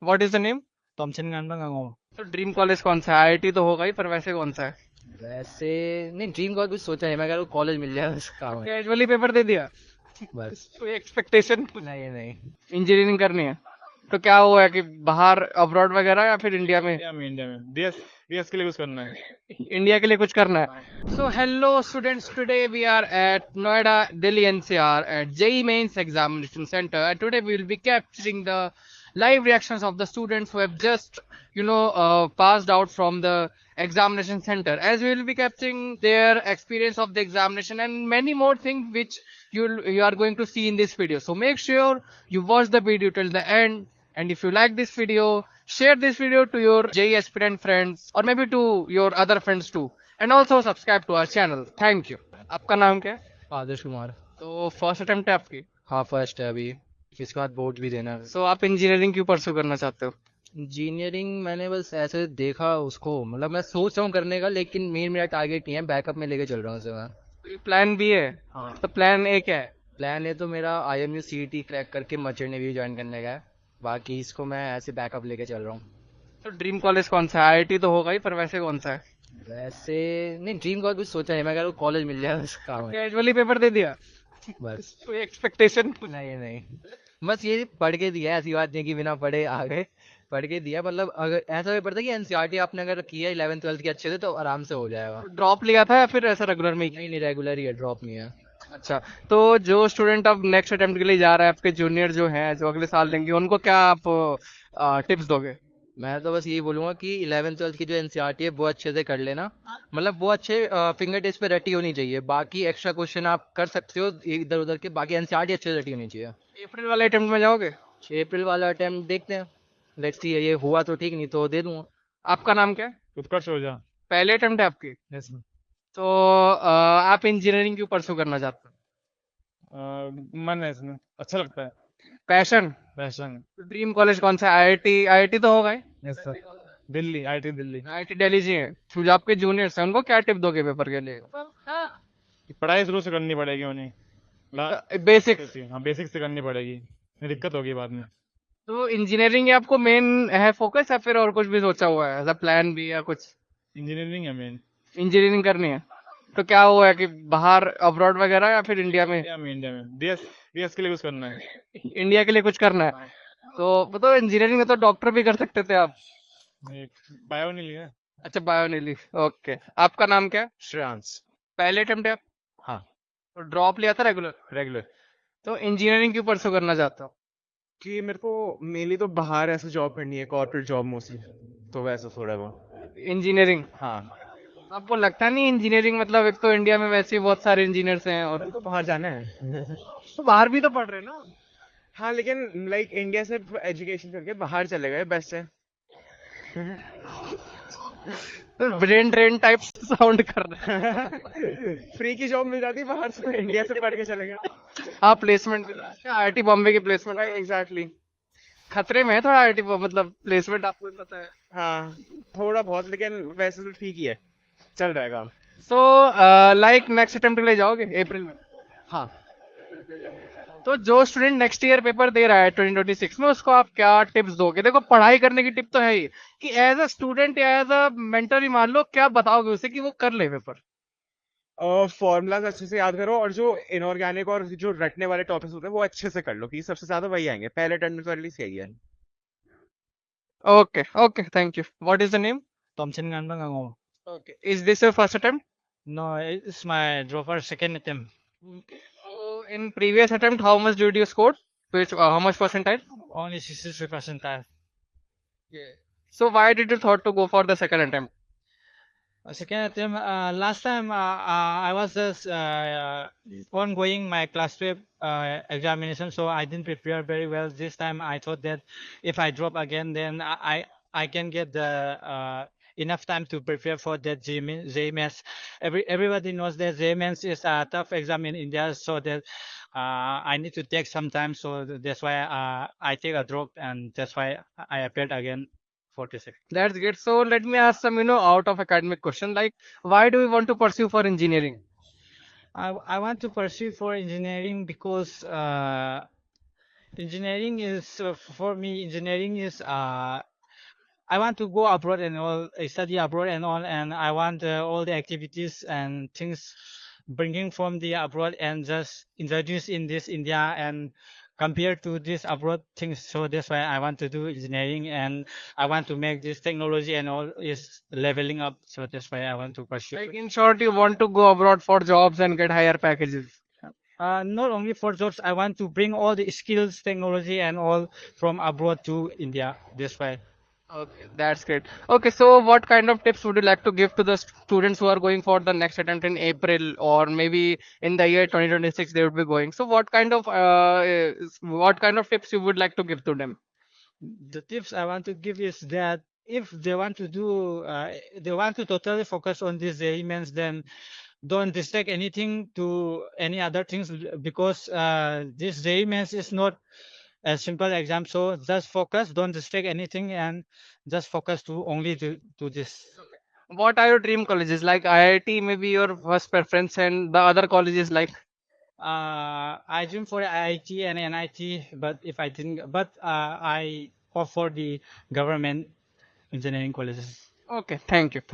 What is the name? टॉमसन गांडा गाँव। तो ड्रीम कॉलेज कौन सा है? आईआईटी तो होगा ही, पर वैसे कौन सा है? वैसे नहीं, ड्रीम का कुछ सोचा नहीं, मैं अगर कॉलेज मिल जाए बस काम है। कैजुअली पेपर दे दिया? बस। कोई एक्सपेक्टेशन? नहीं नहीं। इंजीनियरिंग करनी है तो क्या हुआ है कि बाहर अब्रॉड वगैरह या फिर इंडिया में? इंडिया में डीएस के लिए कुछ करना है। इंडिया के लिए कुछ करना है। So hello students, today we are at Noida, Delhi NCR at JEE mains examination centre, and today we will be capturing the live reactions of the students who have just passed out from the examination center, as we will be capturing their experience of the examination and many more things which you are going to see in this video. So make sure you watch the video till the end, and if you like this video, share this video to your JEE aspirant friends or maybe to your other friends too, and also subscribe to our channel. Thank you. आपका नाम क्या है? आदर्श कुमार। तो first attempt है आपकी? हाँ first है अभी, इसके बाद बोर्ड भी देना है। सो आप इंजीनियरिंग क्यों परस्यू करना चाहते हो? इंजीनियरिंग मैंने बस ऐसे देखा उसको, मतलब मैं सोच रहा हूँ करने का, लेकिन मेरा टारगेट नहीं है, बैकअप में लेके चल रहा हूँ उसे मैं। प्लान बी है? हाँ। तो प्लान ए क्या है? प्लान है तो मेरा IMU CET क्रैक करके मर्चेंट नेवी ज्वाइन करने का है, बाकी इसको मैं ऐसे बैकअप लेके चल रहा हूँ। तो ड्रीम कॉलेज कौन सा है? आईआईटी तो होगा ही, पर वैसे कौन सा है? वैसे नहीं, ड्रीम का कुछ सोचा नहीं, मैं अगर कॉलेज मिल जाए बस काम है। कैजुअली पेपर दे दिया? बस। कोई एक्सपेक्टेशन? नहीं नहीं, बस ये पढ़ के दिया है, ऐसी बात नहीं कि बिना पढ़े आ गए, पढ़ के दिया। मतलब अगर ऐसा पेपर था कि NCERT आपने अगर किया 11th 12th के अच्छे से तो आराम से हो जाएगा। ड्रॉप लिया था या फिर ऐसा रेगुलर में ही? नहीं नहीं, रेगुलर ही है, ड्रॉप नहीं है। अच्छा, तो जो स्टूडेंट अब नेक्स्ट अटेम्प्ट के लिए जा रहा है, आपके जूनियर जो हैं जो अगले साल देंगे, उनको क्या आप टिप्स दोगे? मैं तो बस यही बोलूंगा कि 11th 12th की जो NCERT है वो अच्छे से कर लेना, मतलब वो अच्छे फिंगर टिप्स पे रटी होनी चाहिए, बाकी एक्स्ट्रा क्वेश्चन आप कर सकते हो इधर उधर के, बाकी NCERT अच्छे से रटी होनी चाहिए। अप्रैल वाले अटेम्प्ट में जाओगे? अप्रैल वाला अटेम्प्ट देखते हैं, लेट्स सी, ये हुआ तो ठीक, नहीं तो दे दूंगा। आपका नाम क्या है? उत्कर्ष हो जा। पहले अटेम्प्ट है आपकी? यस। तो आप इंजीनियरिंग क्यों परस्यू करना चाहते हो? मन है इसमें, अच्छा लगता है। पैशन? पैशन। ड्रीम कॉलेज कौन सा है? आईआईटी तो होगा ही। Yes sir. Delhi, IT Delhi. IIT Delhi जी है। तो जो आपके जूनियर्स हैं उनको क्या टिप दोगे पेपर के लिए? पढ़ाई शुरू से करनी पड़ेगी उन्हें। बेसिक? हाँ, बेसिक से करनी पड़ेगी, नहीं दिक्कत होगी बाद में। तो इंजीनियरिंग आपको मेन है फोकस या फिर और कुछ भी सोचा हुआ है, ऐसा प्लान भी या कुछ? इंजीनियरिंग है मेन। इंजीनियरिंग करनी है तो क्या हुआ है कि बाहर अब्रॉड वगैरह या फिर इंडिया में? इंडिया में डीएस के लिए कुछ करना है। इंडिया के लिए कुछ करना है तो वो तो इंजीनियरिंग में तो डॉक्टर भी कर सकते थे आप। बायो नहीं लिया। अच्छा, बायो नहीं ली। ओके, आपका नाम क्या है? श्रेयांश। पहले अटेम्प्ट है आप? हाँ। तो ड्रॉप लिया था रेगुलर? रेगुलर। तो इंजीनियरिंग क्यों परस्यू करना चाहते हो? कि मेरे को मेनली तो बाहर ऐसे जॉब करनी है, कॉर्पोरेट जॉब मोस्टली, तो वैसा थोड़ा वो। इंजीनियरिंग? हाँ। आपको लगता नहीं इंजीनियरिंग, मतलब एक तो इंडिया में वैसे ही बहुत सारे इंजीनियर्स हैं और तो बाहर जाना है। तो बाहर भी तो पढ़ रहे हैं ना? हाँ, लेकिन लाइक इंडिया से एजुकेशन करके बाहर चले गए, बेस्ट है। ब्रेन ड्रेन टाइप साउंड कर रहे हैं। फ्री की जॉब मिल जाती बाहर से, इंडिया से पढ़ के चले गए। हाँ, प्लेसमेंट आईआईटी बॉम्बे की प्लेसमेंट एग्जैक्टली। खतरे में है थोड़ा आईआईटी, मतलब प्लेसमेंट आपको भी पता है। हाँ, थोड़ा बहुत, लेकिन वैसे तो ठीक ही है, चल जाएगा। सो लाइक नेक्स्ट अटेम्प्ट के लिए जाओगे अप्रैल में? हाँ। तो जो स्टूडेंट नेक्स्ट ईयर पेपर दे रहा है 2026 में, उसको आप क्या टिप्स दोगे? देखो, पढ़ाई करने की टिप तो है ही, कि एज अ स्टूडेंट या एज अ मेंटर ही मान लो, क्या बताओगे उसे कि वो कर ले पेपर? फॉर्मूलाज अच्छे से याद करो, और जो इनऑर्गेनिक और जो रटने वाले टॉपिक्स होते हैं वो अच्छे से कर लो, कि सबसे ज्यादा वही आएंगे पहले अटेम्प्ट में, तो एटलीस्ट यही है। Okay okay, thank you. What is the name? टॉमसन गांडा गाँव। Okay, is this your first attempt? No, it's my dropper second attempt. In previous attempt, how much did you score? How much percentile? Only 63%. Yeah. So why did you thought to go for the second attempt? Second attempt, last time I was just ongoing my class 12 examination, so I didn't prepare very well. This time I thought that if I drop again, then I can get the enough time to prepare for that JMS. Everybody knows that JMS is a tough exam in India, so that I need to take some time. So that's why I take a drop, and that's why I appeared again. 46. That's great. So let me ask some, out of academic question, like why do you want to pursue for engineering? I want to pursue for engineering because Engineering is for me. Engineering is I want to go abroad and all, study abroad and all, and I want all the activities and things bringing from the abroad and just introduce in this India and compare to this abroad things. So that's why I want to do engineering and I want to make this technology and all is leveling up. So that's why I want to pursue. Like in short, you want to go abroad for jobs and get higher packages. Not only for jobs, I want to bring all the skills, technology, and all from abroad to India. This way. Okay, that's great. Okay, so what kind of tips would you like to give to the students who are going for the next attempt in April or maybe in the year 2026 they would be going? So what kind of tips you would like to give to them? The tips I want to give is that if they want to do, they want to totally focus on this elements, then don't distract anything to any other things because this elements is not a simple exam. So just focus, don't distract anything, and just focus to only to this. What are your dream colleges? Like IIT, maybe your first preference, and the other colleges like. I dream for IIT and NIT, but if I didn't, but I opt for the government engineering colleges. Okay, thank you.